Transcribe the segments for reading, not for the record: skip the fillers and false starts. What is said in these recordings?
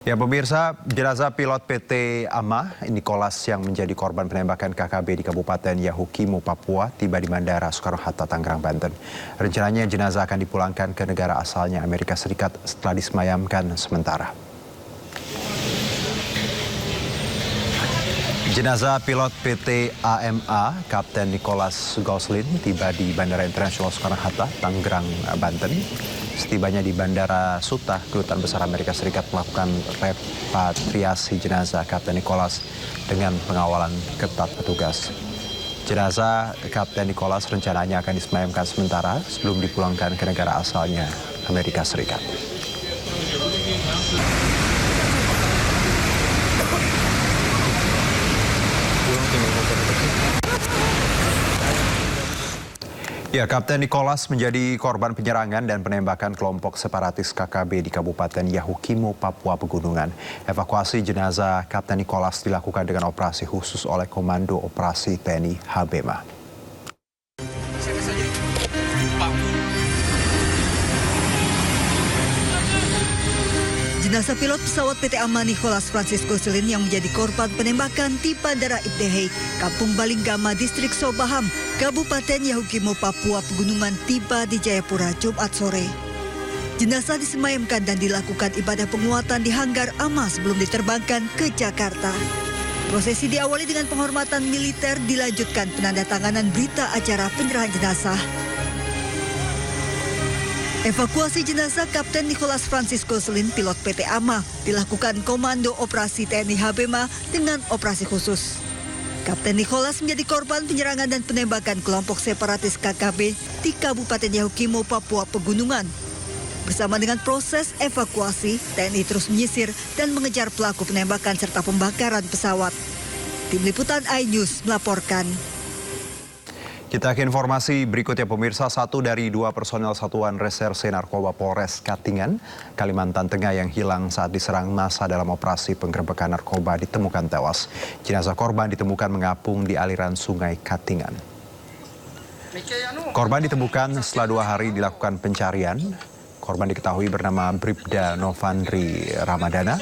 Ya pemirsa, jenazah pilot PT AMA Nicholas yang menjadi korban penembakan KKB di Kabupaten Yahukimo, Papua tiba di Bandara Soekarno-Hatta, Tangerang, Banten. Rencananya jenazah akan dipulangkan ke negara asalnya Amerika Serikat setelah disemayamkan sementara. Jenazah pilot PT AMA Kapten Nicholas Goslin tiba di Bandara Internasional Soekarno-Hatta, Tangerang, Banten. Setibanya di Bandara Suta, Kedutaan Besar Amerika Serikat melakukan repatriasi jenazah Kapten Nicholas dengan pengawalan ketat petugas. Jenazah Kapten Nicholas rencananya akan disemayamkan sementara sebelum dipulangkan ke negara asalnya, Amerika Serikat. Ya, Kapten Nicholas menjadi korban penyerangan dan penembakan kelompok separatis KKB di Kabupaten Yahukimo, Papua Pegunungan. Evakuasi jenazah Kapten Nicholas dilakukan dengan operasi khusus oleh Komando Operasi TNI HBMA. Jenazah pilot pesawat PT AMA Nicholas Francisco Goslin yang menjadi korban penembakan di Bandara Ibdehei, Kampung Balinggama, Distrik Sobaham, Kabupaten Yahukimo, Papua Pegunungan tiba di Jayapura Jumat sore. Jenazah disemayamkan dan dilakukan ibadah penguatan di hanggar AMA sebelum diterbangkan ke Jakarta. Prosesi diawali dengan penghormatan militer, dilanjutkan penandatanganan berita acara penyerahan jenazah. Evakuasi jenazah Kapten Nicholas Francisco Goslin, pilot PT AMA, dilakukan Komando Operasi TNI HBMA dengan operasi khusus. Kapten Nicholas menjadi korban penyerangan dan penembakan kelompok separatis KKB di Kabupaten Yahukimo, Papua Pegunungan. Bersama dengan proses evakuasi, TNI terus menyisir dan mengejar pelaku penembakan serta pembakaran pesawat. Tim Liputan iNews melaporkan. Kita ke informasi berikutnya pemirsa, satu dari dua personel Satuan Reserse Narkoba Polres Katingan, Kalimantan Tengah yang hilang saat diserang massa dalam operasi penggerebekan narkoba ditemukan tewas. Jenazah korban ditemukan mengapung di aliran sungai Katingan. Korban ditemukan setelah 2 hari dilakukan pencarian. Korban diketahui bernama Bribda Novandri Ramadana.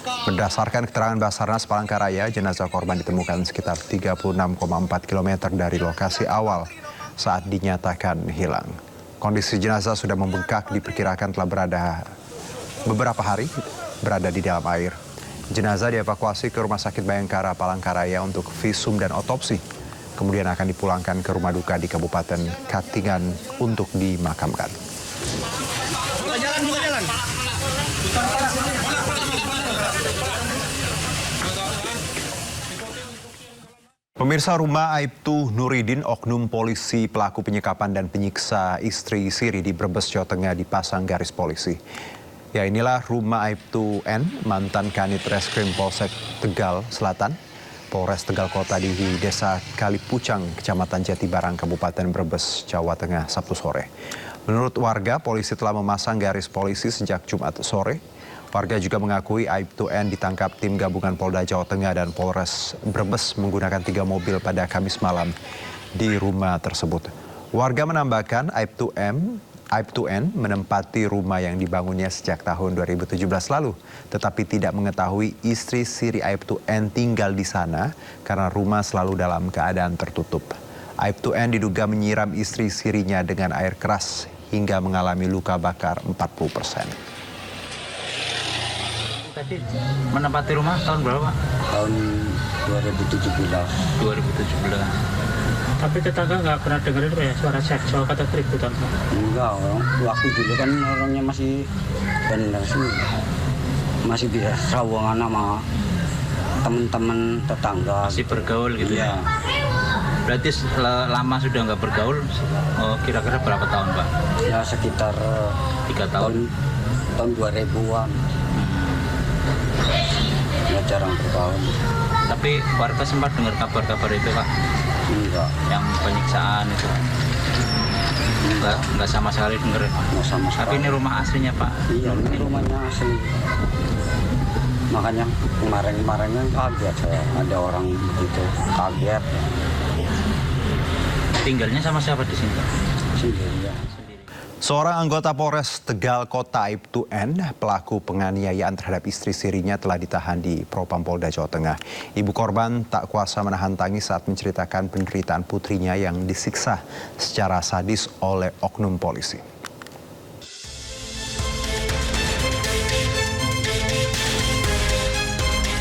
Berdasarkan keterangan Basarnas Palangkaraya, jenazah korban ditemukan sekitar 36,4 km dari lokasi awal saat dinyatakan hilang. Kondisi jenazah sudah membengkak, diperkirakan telah beberapa hari berada di dalam air. Jenazah dievakuasi ke Rumah Sakit Bayangkara Palangkaraya untuk visum dan otopsi. Kemudian akan dipulangkan ke rumah duka di Kabupaten Katingan untuk dimakamkan. Pemirsa, rumah Aibtu Nuridin, oknum polisi pelaku penyekapan dan penyiksa istri siri di Brebes, Jawa Tengah dipasang garis polisi. Ya, inilah rumah Aibtu N, mantan Kanit Reskrim Polsek Tegal Selatan, Polres Tegal Kota di Desa Kalipucang, Kecamatan Jatibarang, Kabupaten Brebes, Jawa Tengah, Sabtu sore. Menurut warga, polisi telah memasang garis polisi sejak Jumat sore. Warga juga mengakui Aibtu N ditangkap tim gabungan Polda Jawa Tengah dan Polres Brebes menggunakan 3 mobil pada Kamis malam di rumah tersebut. Warga menambahkan Aibtu N menempati rumah yang dibangunnya sejak tahun 2017 lalu, tetapi tidak mengetahui istri siri Aibtu N tinggal di sana karena rumah selalu dalam keadaan tertutup. Aibtu N diduga menyiram istri sirinya dengan air keras hingga mengalami luka bakar 40%. Tadi menempati rumah tahun berapa, Pak? Tahun 2017. 2017. Tapi tetangga nggak pernah dengerin ya suara seksual kata keributan? Enggak, waktu dulu kan orangnya masih benar sih, masih bisa sawungan sama teman-teman tetangga. Masih bergaul gitu ya? Berarti lama sudah nggak bergaul, kira-kira berapa tahun, Pak? Ya sekitar 3 tahun. Tahun 2000-an. Ya jarang bergaul. Tapi warga sempat dengar kabar-kabar itu, Pak? Enggak. Yang penyiksaan itu? Enggak sama sekali dengar. Enggak sama sekali. Tapi ini rumah aslinya, Pak? Iya, ini rumahnya asli. Makanya kemarin-kemarin kaget saya, ada orang begitu, kaget. Tinggalnya sama siapa di sini, Pak? Sendiri ya. Seorang anggota Polres Tegal Kota Aibtu N, pelaku penganiayaan terhadap istri sirinya telah ditahan di Propam Polda Jawa Tengah. Ibu korban tak kuasa menahan tangis saat menceritakan penderitaan putrinya yang disiksa secara sadis oleh oknum polisi.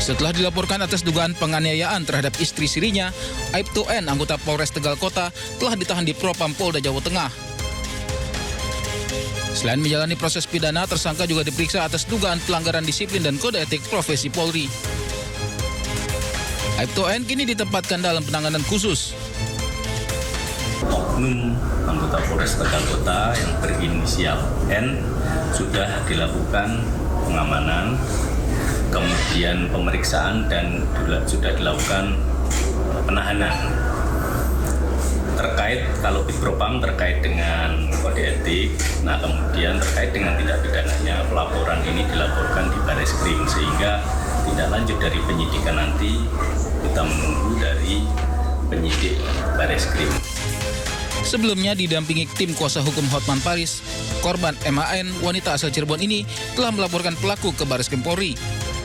Setelah dilaporkan atas dugaan penganiayaan terhadap istri sirinya, Aibtu N, anggota Polres Tegal Kota, telah ditahan di Propam Polda Jawa Tengah. Selain menjalani proses pidana, tersangka juga diperiksa atas dugaan pelanggaran disiplin dan kode etik profesi Polri. Aibtu N kini ditempatkan dalam penanganan khusus. Oknum anggota Polres Tegal Kota yang berinisial N sudah dilakukan pengamanan, kemudian pemeriksaan dan sudah dilakukan penahanan. Terkait kalau di Propam terkait dengan kode etik, nah kemudian terkait dengan tindak pidananya pelaporan ini dilaporkan di Bareskrim sehingga tindak lanjut dari penyidikan nanti kita menunggu dari penyidik Bareskrim. Sebelumnya didampingi tim kuasa hukum Hotman Paris, korban MAN, wanita asal Cirebon ini telah melaporkan pelaku ke Bareskrim Polri.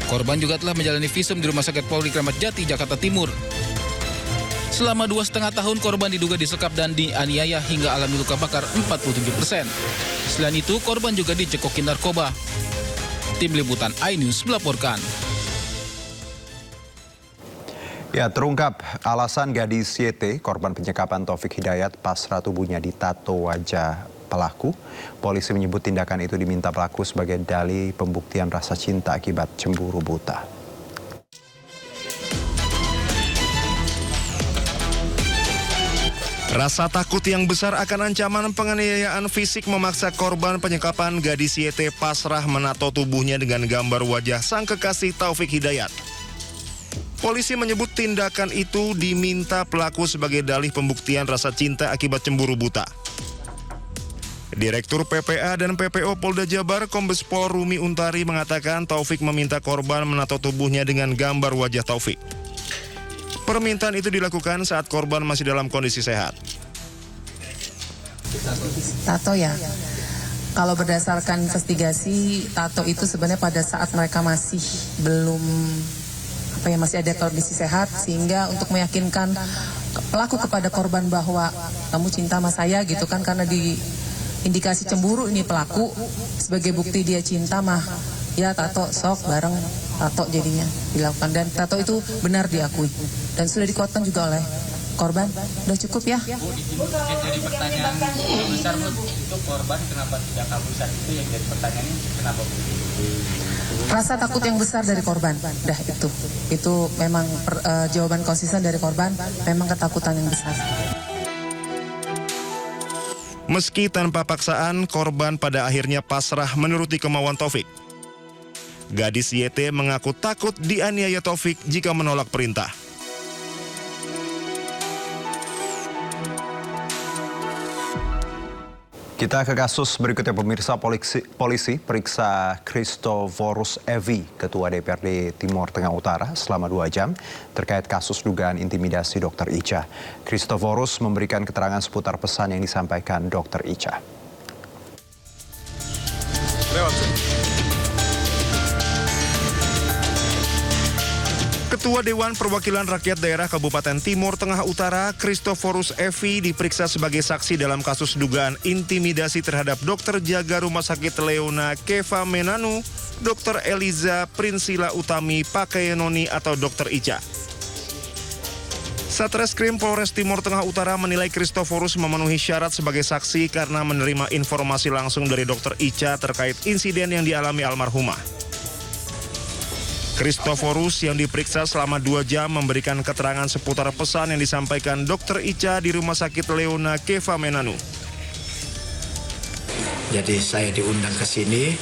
Korban juga telah menjalani visum di Rumah Sakit Polri Kramat Jati, Jakarta Timur. Selama 2,5 tahun, korban diduga disekap dan dianiaya hingga alami luka bakar 47%. Selain itu, korban juga dicekokin narkoba. Tim Liputan iNews melaporkan. Ya, terungkap alasan gadis YT, korban penyekapan Taufik Hidayat, pasrah tubuhnya ditato wajah pelaku. Polisi menyebut tindakan itu diminta pelaku sebagai dalih pembuktian rasa cinta akibat cemburu buta. Rasa takut yang besar akan ancaman penganiayaan fisik memaksa korban penyekapan gadis YT pasrah menato tubuhnya dengan gambar wajah sang kekasih Taufik Hidayat. Polisi menyebut tindakan itu diminta pelaku sebagai dalih pembuktian rasa cinta akibat cemburu buta. Direktur PPA dan PPO Polda Jabar Kombes Pol Rumi Untari mengatakan Taufik meminta korban menato tubuhnya dengan gambar wajah Taufik. Permintaan itu dilakukan saat korban masih dalam kondisi sehat. Tato ya, kalau berdasarkan investigasi, tato itu sebenarnya pada saat mereka masih belum masih ada kondisi sehat, sehingga untuk meyakinkan pelaku kepada korban bahwa kamu cinta sama saya gitu kan, karena di indikasi cemburu ini pelaku, sebagai bukti dia cinta mah ya tato sok bareng tato jadinya dilakukan, dan tato itu benar diakui dan sudah dikuatkan juga oleh korban. Udah cukup ya? Jadi pertanyaan besar untuk korban kenapa tidak kabur saat itu, yang jadi pertanyaannya kenapa? Rasa takut yang besar dari korban, dah itu memang jawaban konsisten dari korban, memang ketakutan yang besar. Meski tanpa paksaan, korban pada akhirnya pasrah menuruti kemauan Taufik. Gadis YT mengaku takut dianiaya Taufik jika menolak perintah. Kita ke kasus berikutnya, pemirsa. Polisi periksa Christoforus Evi, Ketua DPRD Timur Tengah Utara, selama 2 jam terkait kasus dugaan intimidasi Dr. Ica. Christoforus memberikan keterangan seputar pesan yang disampaikan Dr. Ica. Ketua Dewan Perwakilan Rakyat Daerah Kabupaten Timur Tengah Utara, Christoforus Evi, diperiksa sebagai saksi dalam kasus dugaan intimidasi terhadap dokter jaga Rumah Sakit Leona Keva Menanu, Dr. Eliza Prinsila Utami Pakayanoni atau Dr. Ica. Satreskrim Polres Timur Tengah Utara menilai Christoforus memenuhi syarat sebagai saksi karena menerima informasi langsung dari Dr. Ica terkait insiden yang dialami almarhumah. Christoforus yang diperiksa selama 2 jam memberikan keterangan seputar pesan yang disampaikan Dr. Ica di Rumah Sakit Leona Keva Menanu. Jadi saya diundang ke sini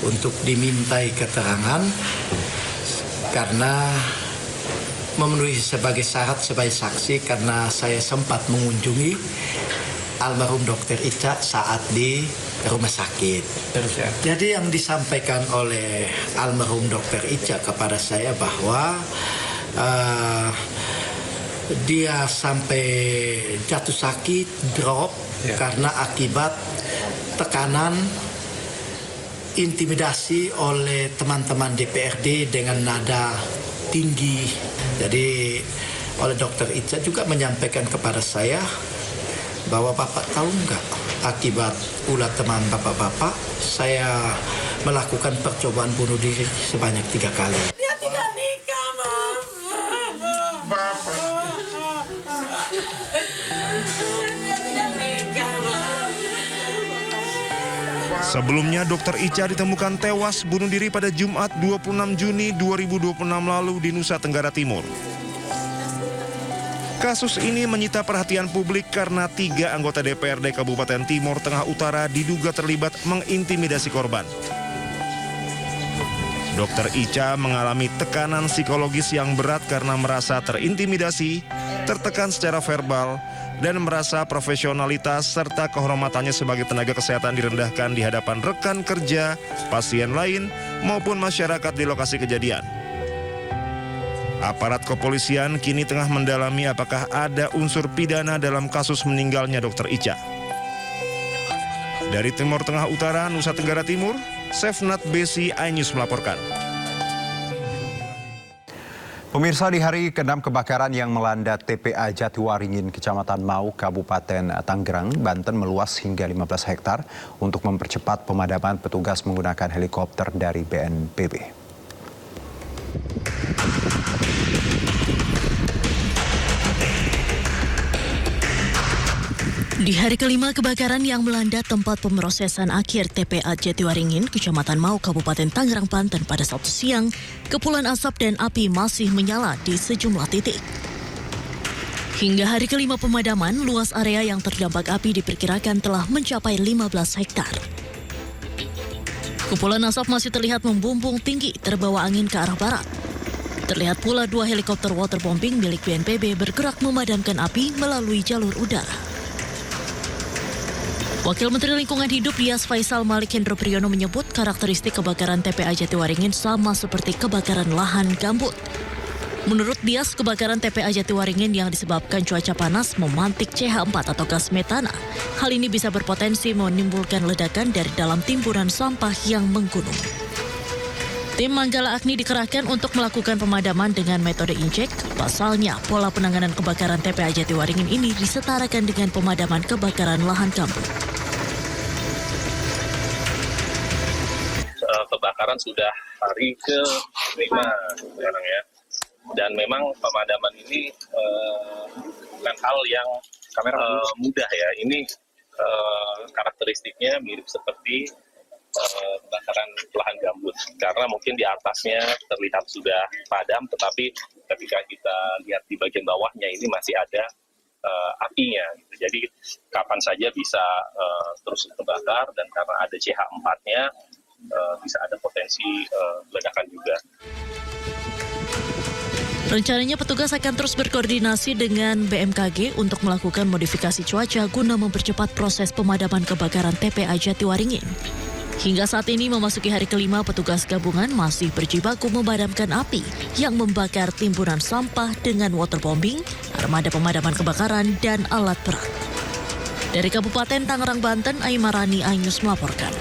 untuk dimintai keterangan karena memenuhi sebagai syarat sebagai saksi karena saya sempat mengunjungi almarhum Dr. Ica saat di rumah sakit. Jadi yang disampaikan oleh almarhum Dr. Ica kepada saya bahwa dia sampai jatuh sakit, drop karena akibat tekanan, intimidasi oleh teman-teman DPRD dengan nada tinggi. Jadi oleh Dr. Ica juga menyampaikan kepada saya bahwa Bapak tahu nggak akibat ulah teman Bapak-Bapak saya melakukan percobaan bunuh diri sebanyak 3 kali. Dia tidak nikah, Mam. Dia tidak nikah, Mam. Sebelumnya, Dr. Ica ditemukan tewas bunuh diri pada Jumat 26 Juni 2026 lalu di Nusa Tenggara Timur. Kasus ini menyita perhatian publik karena 3 anggota DPRD Kabupaten Timur Tengah Utara diduga terlibat mengintimidasi korban. Dr. Ica mengalami tekanan psikologis yang berat karena merasa terintimidasi, tertekan secara verbal, dan merasa profesionalitas serta kehormatannya sebagai tenaga kesehatan direndahkan di hadapan rekan kerja, pasien lain, maupun masyarakat di lokasi kejadian. Aparat kepolisian kini tengah mendalami apakah ada unsur pidana dalam kasus meninggalnya Dr. Ica. Dari Timur Tengah Utara, Nusa Tenggara Timur, Sefnat Besi, iNews melaporkan. Pemirsa, di hari ke-6 kebakaran yang melanda TPA Jatiwaringin, Kecamatan Mau, Kabupaten Tanggerang, Banten meluas hingga 15 hektar. Untuk mempercepat pemadaman, petugas menggunakan helikopter dari BNPB. Di hari kelima kebakaran yang melanda tempat pemrosesan akhir TPA Jatiwaringin, Kecamatan Mau, Kabupaten Tangerang, Banten pada Sabtu siang, kepulan asap dan api masih menyala di sejumlah titik. Hingga hari kelima pemadaman, luas area yang terdampak api diperkirakan telah mencapai 15 hektar. Kepulan asap masih terlihat membumbung tinggi terbawa angin ke arah barat. Terlihat pula 2 helikopter waterbombing milik BNPB bergerak memadamkan api melalui jalur udara. Wakil Menteri Lingkungan Hidup Dias Faisal Malik Hendro Priyono menyebut karakteristik kebakaran TPA Jatiwaringin sama seperti kebakaran lahan gambut. Menurut Dias, kebakaran TPA Jatiwaringin yang disebabkan cuaca panas memantik CH4 atau gas metana. Hal ini bisa berpotensi menimbulkan ledakan dari dalam timbunan sampah yang menggunung. Tim Manggala Agni dikerahkan untuk melakukan pemadaman dengan metode injek. Pasalnya, pola penanganan kebakaran TPA Jatiwaringin ini disetarakan dengan pemadaman kebakaran lahan gambut. Kebakaran sudah hari ke-5 sekarang ya, dan memang pemadaman ini bukan hal yang mudah ya. Ini karakteristiknya mirip seperti kebakaran lahan gambut, karena mungkin di atasnya terlihat sudah padam, tetapi ketika kita lihat di bagian bawahnya ini masih ada apinya. Jadi kapan saja bisa terus terbakar, dan karena ada CH4-nya bisa ada potensi ledakan juga. Rencananya petugas akan terus berkoordinasi dengan BMKG untuk melakukan modifikasi cuaca guna mempercepat proses pemadaman kebakaran TPA Jatiwaringin. Hingga saat ini memasuki hari kelima, petugas gabungan masih berjibaku memadamkan api yang membakar timbunan sampah dengan waterbombing, armada pemadaman kebakaran, dan alat berat. Dari Kabupaten Tangerang, Banten, Aimarani, iNews melaporkan.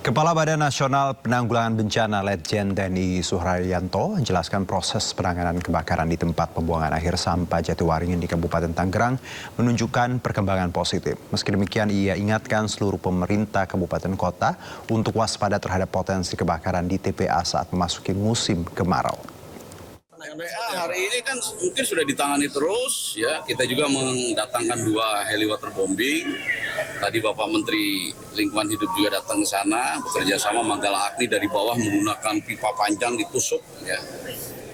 Kepala Badan Nasional Penanggulangan Bencana Letjen TNI Suharyanto menjelaskan proses penanganan kebakaran di tempat pembuangan akhir sampah Jatiwaringin di Kabupaten Tanggerang menunjukkan perkembangan positif. Meski demikian, ia ingatkan seluruh pemerintah kabupaten kota untuk waspada terhadap potensi kebakaran di TPA saat memasuki musim kemarau. TPA hari ini kan mungkin sudah ditangani terus ya. Kita juga mendatangkan 2 heli waterbombing. Tadi Bapak Menteri Lingkungan Hidup juga datang ke sana bekerja sama Manggala Agni dari bawah menggunakan pipa panjang ditusuk ya.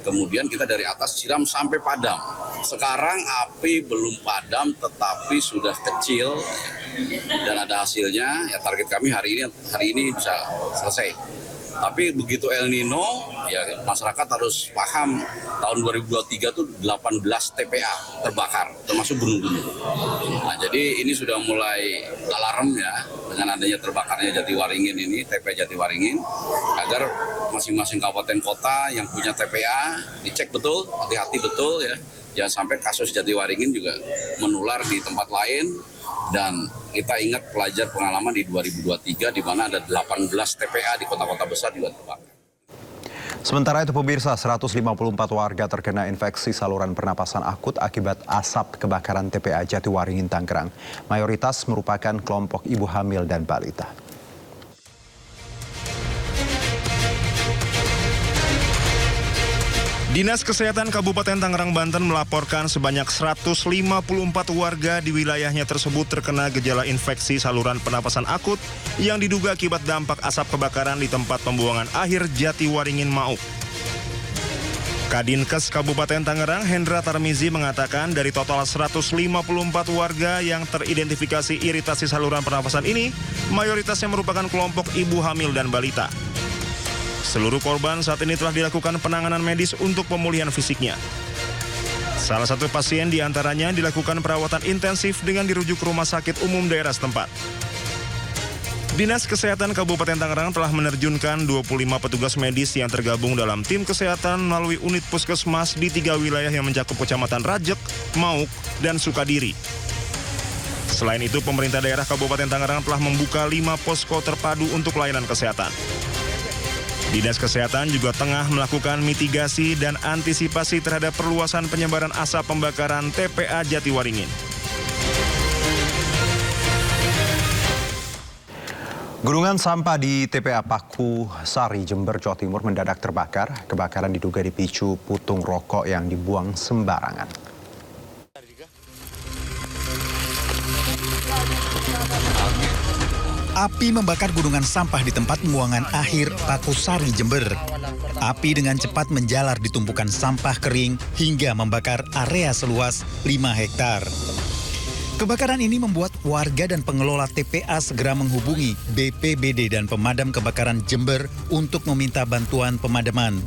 Kemudian kita dari atas siram sampai padam. Sekarang api belum padam tetapi sudah kecil dan ada hasilnya. Ya target kami hari ini bisa selesai. Tapi begitu El Nino, ya masyarakat harus paham tahun 2023 itu 18 TPA terbakar, termasuk gunung-gunung. Nah, jadi ini sudah mulai alarm ya dengan adanya terbakarnya Jatiwaringin ini, TPA Jatiwaringin, agar masing-masing kabupaten kota yang punya TPA dicek betul, hati-hati betul ya. Jangan sampai kasus Jatiwaringin juga menular di tempat lain Dan kita ingat pelajar pengalaman di 2023 di mana ada 18 TPA di kota-kota besar juga terbakar. Sementara itu pemirsa, 154 warga terkena infeksi saluran pernapasan akut akibat asap kebakaran TPA Jatiwaringin, Tangerang. Mayoritas merupakan kelompok ibu hamil dan balita. Dinas Kesehatan Kabupaten Tangerang, Banten melaporkan sebanyak 154 warga di wilayahnya tersebut terkena gejala infeksi saluran pernapasan akut yang diduga akibat dampak asap kebakaran di tempat pembuangan akhir Jatiwaringin, Mauk. Kadinkes Kabupaten Tangerang, Hendra Tarmizi mengatakan dari total 154 warga yang teridentifikasi iritasi saluran pernapasan ini, mayoritasnya merupakan kelompok ibu hamil dan balita. Seluruh korban saat ini telah dilakukan penanganan medis untuk pemulihan fisiknya. Salah satu pasien diantaranya dilakukan perawatan intensif dengan dirujuk ke rumah sakit umum daerah setempat. Dinas Kesehatan Kabupaten Tangerang telah menerjunkan 25 petugas medis yang tergabung dalam tim kesehatan melalui unit puskesmas di 3 wilayah yang mencakup Kecamatan Rajek, Mauk, dan Sukadiri. Selain itu, pemerintah daerah Kabupaten Tangerang telah membuka 5 posko terpadu untuk layanan kesehatan. Dinas Kesehatan juga tengah melakukan mitigasi dan antisipasi terhadap perluasan penyebaran asap pembakaran TPA Jatiwaringin. Gunungan sampah di TPA Paku Sari, Jember, Jawa Timur mendadak terbakar. Kebakaran diduga dipicu putung rokok yang dibuang sembarangan. Api membakar gunungan sampah di tempat pembuangan akhir Paku Sari, Jember. Api dengan cepat menjalar di tumpukan sampah kering hingga membakar area seluas 5 hektar. Kebakaran ini membuat warga dan pengelola TPA segera menghubungi BPBD dan Pemadam Kebakaran Jember untuk meminta bantuan pemadaman.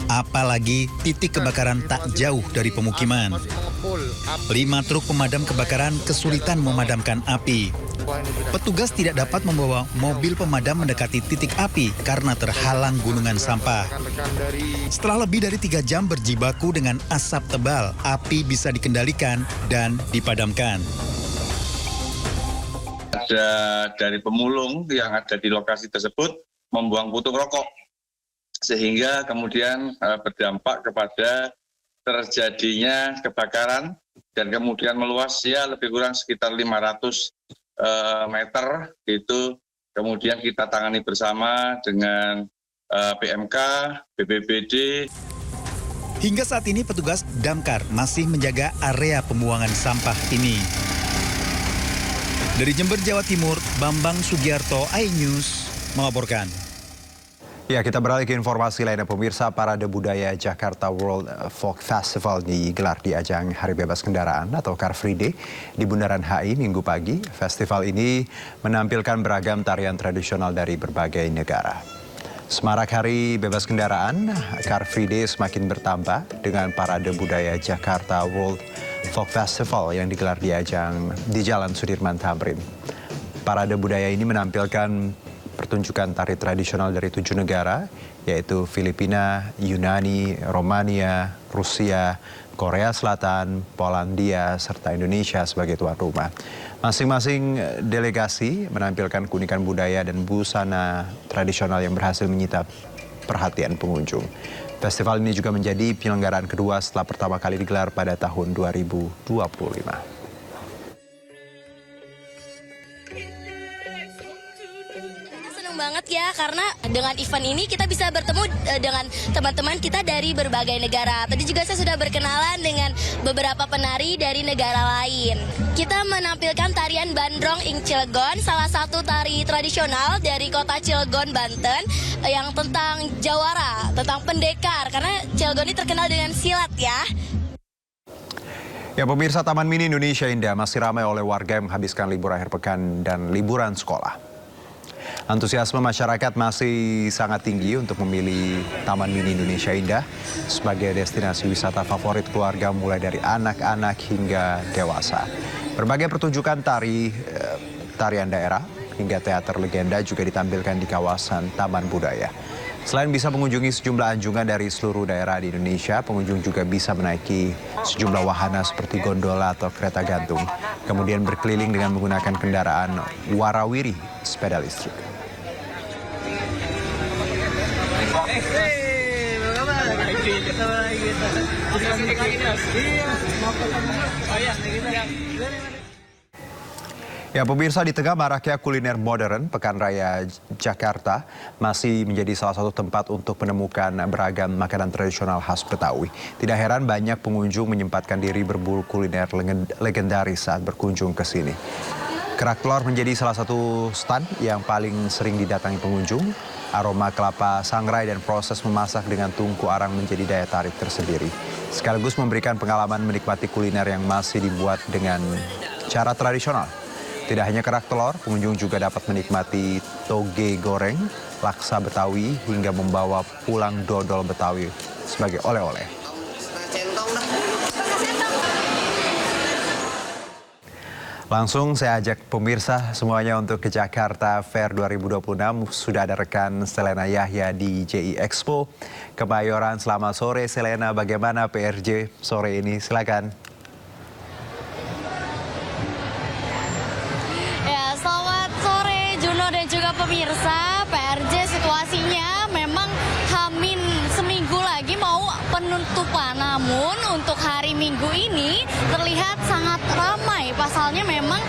Apalagi titik kebakaran tak jauh dari pemukiman. 5 truk pemadam kebakaran kesulitan memadamkan api. Petugas tidak dapat membawa mobil pemadam mendekati titik api karena terhalang gunungan sampah. Setelah lebih dari 3 jam berjibaku dengan asap tebal, api bisa dikendalikan dan dipadamkan. Ada dari pemulung yang ada di lokasi tersebut membuang putung rokok, sehingga kemudian berdampak kepada terjadinya kebakaran dan kemudian meluas ya lebih kurang sekitar 500 meter itu. Kemudian kita tangani bersama dengan PMK, BPBD. Hingga saat ini petugas damkar masih menjaga area pembuangan sampah ini. Dari Jember, Jawa Timur, Bambang Sugiarto, iNews melaporkan. Ya, kita beralih ke informasi lainnya pemirsa. Parade Budaya Jakarta World Folk Festival digelar di ajang Hari Bebas Kendaraan atau Car Free Day di Bundaran HI Minggu pagi. Festival ini menampilkan beragam tarian tradisional dari berbagai negara. Semarak Hari Bebas Kendaraan, Car Free Day semakin bertambah dengan Parade Budaya Jakarta World Folk Festival yang digelar di Jalan Sudirman Tamrin. Parade budaya ini menampilkan pertunjukan tari tradisional dari 7 negara, yaitu Filipina, Yunani, Romania, Rusia, Korea Selatan, Polandia, serta Indonesia sebagai tuan rumah. Masing-masing delegasi menampilkan keunikan budaya dan busana tradisional yang berhasil menyita perhatian pengunjung. Festival ini juga menjadi penyelenggaraan kedua setelah pertama kali digelar pada tahun 2025. Banget ya, karena dengan event ini kita bisa bertemu dengan teman-teman kita dari berbagai negara. Tadi juga saya sudah berkenalan dengan beberapa penari dari negara lain. Kita menampilkan tarian Bandrong Ing Cilegon, salah satu tari tradisional dari kota Cilegon, Banten, yang tentang jawara, tentang pendekar, karena Cilegon ini terkenal dengan silat ya. Ya pemirsa, Taman Mini Indonesia Indah masih ramai oleh warga yang menghabiskan libur akhir pekan dan liburan sekolah. Antusiasme masyarakat masih sangat tinggi untuk memilih Taman Mini Indonesia Indah sebagai destinasi wisata favorit keluarga mulai dari anak-anak hingga dewasa. Berbagai pertunjukan tarian daerah hingga teater legenda juga ditampilkan di kawasan Taman Budaya. Selain bisa mengunjungi sejumlah anjungan dari seluruh daerah di Indonesia, pengunjung juga bisa menaiki sejumlah wahana seperti gondola atau kereta gantung. kemudian berkeliling dengan menggunakan kendaraan warawiri sepeda listrik. Ya pemirsa, di tengah maraknya kuliner modern, Pekan Raya Jakarta masih menjadi salah satu tempat untuk menemukan beragam makanan tradisional khas Betawi. Tidak heran banyak pengunjung menyempatkan diri berburu kuliner legendaris saat berkunjung ke sini. Kerak telur menjadi salah satu stand yang paling sering didatangi pengunjung. Aroma kelapa sangrai dan proses memasak dengan tungku arang menjadi daya tarik tersendiri. Sekaligus memberikan pengalaman menikmati kuliner yang masih dibuat dengan cara tradisional. Tidak hanya kerak telur, pengunjung juga dapat menikmati toge goreng, laksa Betawi, hingga membawa pulang dodol Betawi sebagai oleh-oleh. Langsung saya ajak pemirsa semuanya untuk ke Jakarta Fair 2026. Sudah ada rekan Selena Yahya di JI Expo Kemayoran. Selamat sore Selena, bagaimana PRJ sore ini? Silakan. Ya, selamat sore Juno dan juga pemirsa. PRJ situasinya memang hamin seminggu lagi mau penutupan. Namun untuk hari Minggu ini terlihat sangat ramai. Pasalnya memang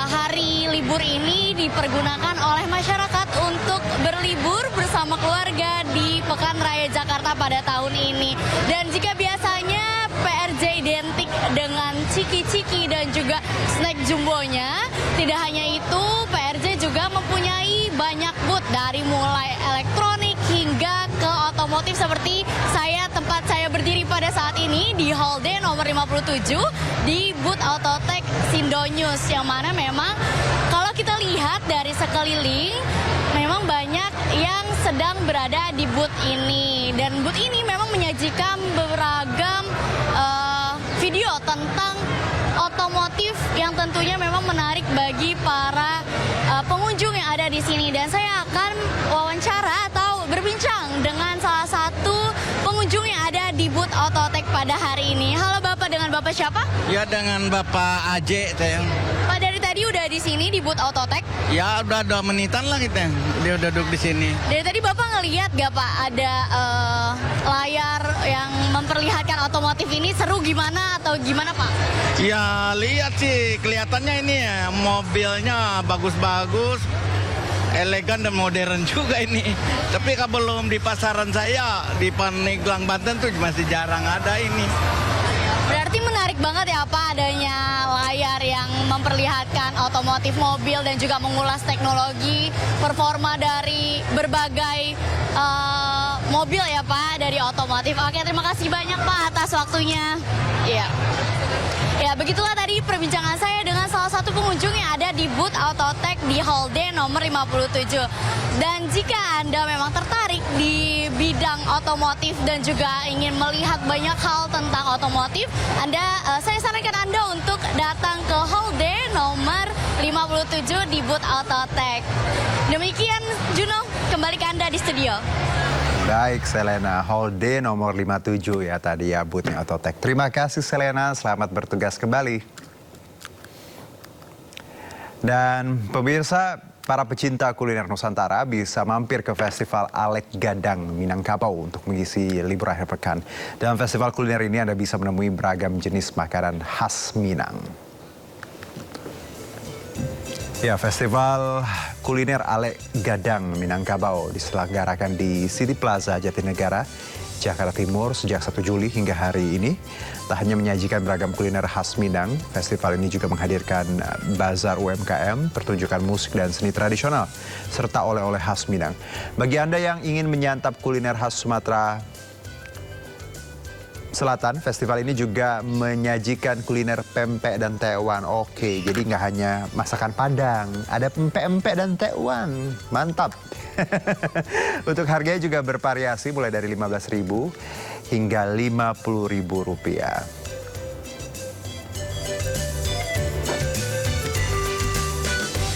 hari libur ini dipergunakan oleh masyarakat untuk berlibur bersama keluarga di Pekan Raya Jakarta pada tahun ini. Dan jika biasanya PRJ identik dengan ciki-ciki dan juga snack jumbonya, tidak hanya itu, PRJ juga mempunyai banyak booth dari mulai elektronik hingga ke otomotif seperti tempat saya berdiri pada saat ini di Hall D nomor 57 di booth Autotech Sindonyus, yang mana memang kalau kita lihat dari sekeliling memang banyak yang sedang berada di booth ini, dan booth ini memang menyajikan beragam video tentang otomotif yang tentunya memang menarik bagi para pengunjung yang ada di sini. Dan saya akan wawancara atau berbincang dengan salah satu pengunjung yang ada di booth Autotech pada hari ini. Halo Bapak, dengan Bapak siapa? Ya, dengan Bapak Aje saya. Pak, dari tadi udah di sini di booth Autotech? Ya, udah 2 menitan lah kita. Dia udah duduk di sini. Dari tadi Bapak ngelihat gak Pak ada layar yang memperlihatkan otomotif ini seru gimana atau gimana Pak? Ya, lihat sih kelihatannya ini ya, mobilnya bagus-bagus, elegan dan modern juga ini. Tapi kalau belum di pasaran saya di Pandeglang Banten tuh masih jarang ada ini. Berarti menarik banget ya Pak adanya layar yang memperlihatkan otomotif mobil dan juga mengulas teknologi performa dari berbagai mobil ya Pak, dari otomotif. Oke, terima kasih banyak Pak atas waktunya. Iya. Ya, begitulah tadi perbincangan saya dengan salah satu pengunjung yang ada di booth Autotech di Hall D nomor 57. Dan jika Anda memang tertarik di bidang otomotif dan juga ingin melihat banyak hal tentang otomotif, saya sarankan Anda untuk datang ke Hall D nomor 57 di booth Autotech. Demikian Juno, kembali ke Anda di studio. Baik Selena, Hall D nomor 57 ya tadi ya boothnya Autotech. Terima kasih Selena, selamat bertugas kembali. Dan pemirsa, para pecinta kuliner Nusantara bisa mampir ke Festival Alek Gadang Minangkabau untuk mengisi libur akhir pekan. Dalam festival kuliner ini Anda bisa menemui beragam jenis makanan khas Minang. Ya, Festival Kuliner Alek Gadang Minangkabau diselenggarakan di City Plaza Jatinegara, Jakarta Timur sejak 1 Juli hingga hari ini. Tak hanya menyajikan beragam kuliner khas Minang, festival ini juga menghadirkan bazar UMKM, pertunjukan musik dan seni tradisional, serta oleh-oleh khas Minang. Bagi Anda yang ingin menyantap kuliner khas Sumatera Selatan, festival ini juga menyajikan kuliner pempek dan tekwan. Oke, jadi nggak hanya masakan Padang, ada pempek-empek dan tekwan. Mantap. Untuk harganya juga bervariasi mulai dari Rp15.000 hingga Rp50.000.